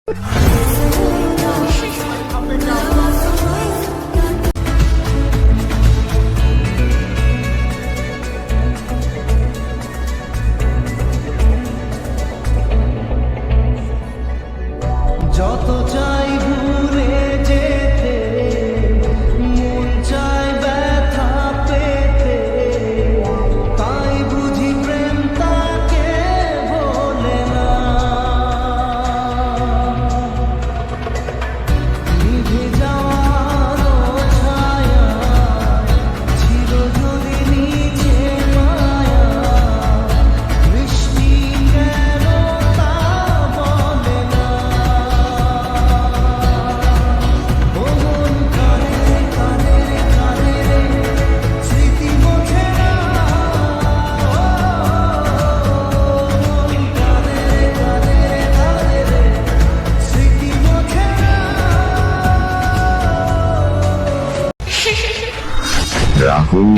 যত চাই ভুলে যেতে, মন চায় ব্যথা পেতে, তাই বুঝি প্রেম তাকে ভোলে না। নিভে যাওয়ার ছায়া ছিল যদি নিচে মায়া, বৃষ্টি কেন তা বলে না। মন কাঁদে কাঁদে কাঁদে স্মৃতি মোছে না। মন কাঁদে কাঁদে কাঁদে স্মৃতি মোছে না। রাহুল